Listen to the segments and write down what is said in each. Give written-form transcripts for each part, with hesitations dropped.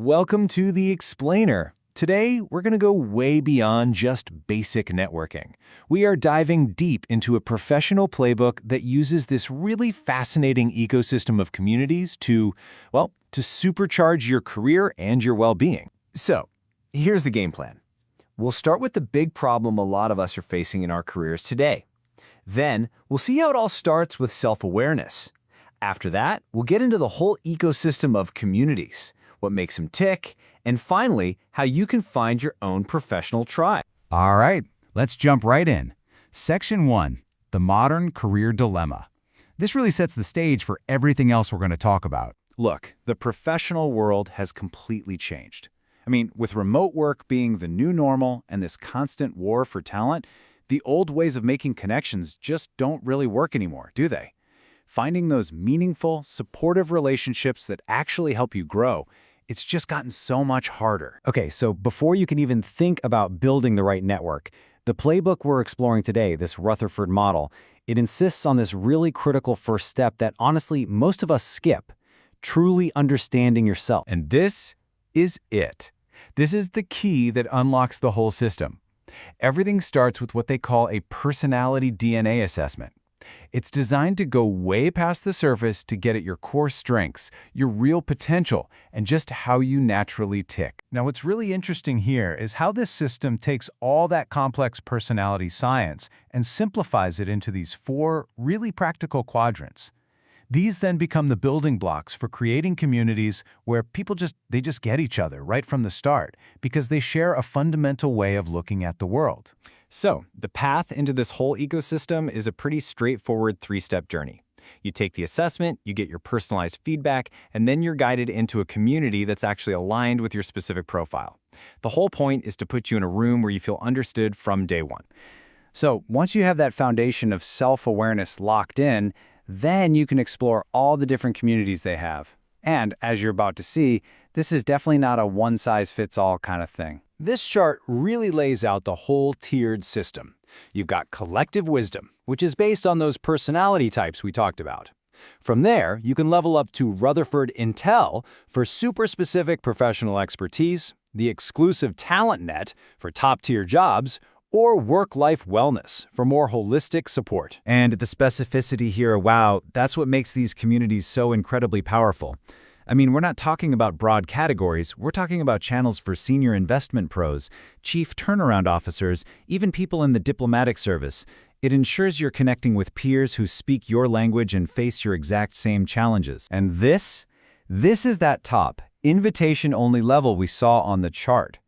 Welcome to The Explainer. Today, we're going to go way beyond just basic networking. We are diving deep into a professional playbook that uses this really fascinating ecosystem of communities to supercharge your career and your well-being. So, here's the game plan. We'll start with the big problem a lot of us are facing in our careers today. Then, we'll see how it all starts with self-awareness. After that, we'll get into the whole ecosystem of communities, what makes them tick, and finally, how you can find your own professional tribe. All right, let's jump right in. Section 1, the modern career dilemma. This really sets the stage for everything else we're going to talk about. Look, the professional world has completely changed. With remote work being the new normal and this constant war for talent, the old ways of making connections just don't really work anymore, do they? Finding those meaningful, supportive relationships that actually help you grow, it's just gotten so much harder. Okay, so before you can even think about building the right network, the playbook we're exploring today, this Rutherford model, it insists on this really critical first step that honestly most of us skip, truly understanding yourself. And this is it. This is the key that unlocks the whole system. Everything starts with what they call a personality DNA assessment. It's designed to go way past the surface to get at your core strengths, your real potential, and just how you naturally tick. Now, what's really interesting here is how this system takes all that complex personality science and simplifies it into these 4 really practical quadrants. These then become the building blocks for creating communities where people just get each other right from the start because they share a fundamental way of looking at the world. So, the path into this whole ecosystem is a pretty straightforward 3-step journey. You take the assessment, you get your personalized feedback, and then you're guided into a community that's actually aligned with your specific profile. The whole point is to put you in a room where you feel understood from day one. So, once you have that foundation of self-awareness locked in, then you can explore all the different communities they have. And as you're about to see, this is definitely not a one-size-fits-all kind of thing. This chart really lays out the whole tiered system. You've got collective wisdom, which is based on those personality types we talked about. From there, you can level up to Rutherford Intel for super-specific professional expertise, the exclusive TalentNet for top-tier jobs, or work-life wellness for more holistic support. And the specificity here, wow, that's what makes these communities so incredibly powerful. We're not talking about broad categories, we're talking about channels for senior investment pros, chief turnaround officers, even people in the diplomatic service. It ensures you're connecting with peers who speak your language and face your exact same challenges. And this is that top, invitation-only level we saw on the chart.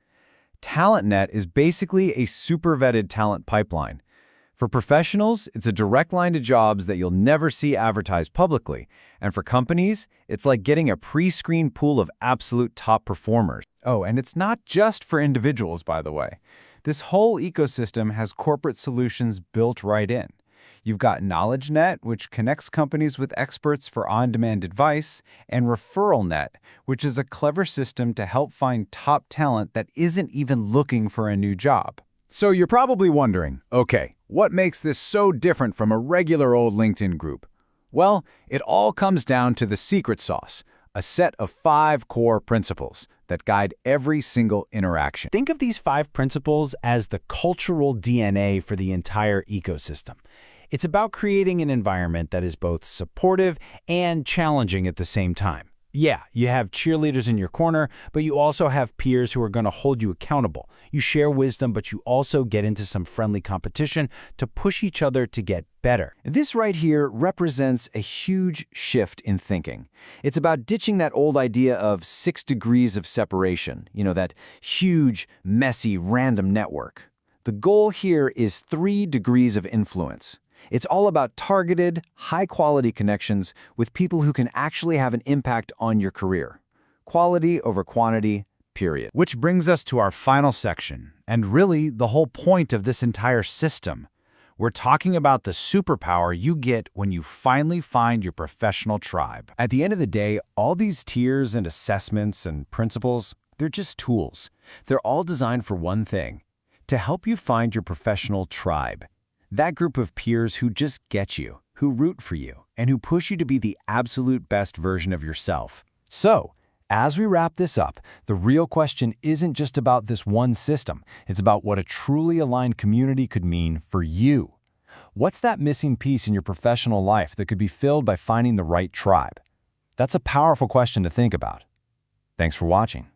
TalentNet is basically a super-vetted talent pipeline. For professionals, it's a direct line to jobs that you'll never see advertised publicly. And for companies, it's like getting a pre-screened pool of absolute top performers. Oh, and it's not just for individuals, by the way. This whole ecosystem has corporate solutions built right in. You've got KnowledgeNet, which connects companies with experts for on-demand advice, and ReferralNet, which is a clever system to help find top talent that isn't even looking for a new job. So you're probably wondering, okay, what makes this so different from a regular old LinkedIn group? Well, it all comes down to the secret sauce, a set of 5 core principles that guide every single interaction. Think of these 5 principles as the cultural DNA for the entire ecosystem. It's about creating an environment that is both supportive and challenging at the same time. Yeah, you have cheerleaders in your corner, but you also have peers who are going to hold you accountable. You share wisdom, but you also get into some friendly competition to push each other to get better. This right here represents a huge shift in thinking. It's about ditching that old idea of 6 degrees of separation, that huge, messy, random network. The goal here is 3 degrees of influence. It's all about targeted, high-quality connections with people who can actually have an impact on your career. Quality over quantity, period. Which brings us to our final section, and really the whole point of this entire system. We're talking about the superpower you get when you finally find your professional tribe. At the end of the day, all these tiers and assessments and principles, they're just tools. They're all designed for one thing, to help you find your professional tribe. That group of peers who just get you, who root for you, and who push you to be the absolute best version of yourself. So, As we wrap this up, the real question isn't just about this one system. It's about what a truly aligned community could mean for you. What's that missing piece in your professional life that could be filled by finding the right tribe? That's a powerful question to think about. Thanks for watching.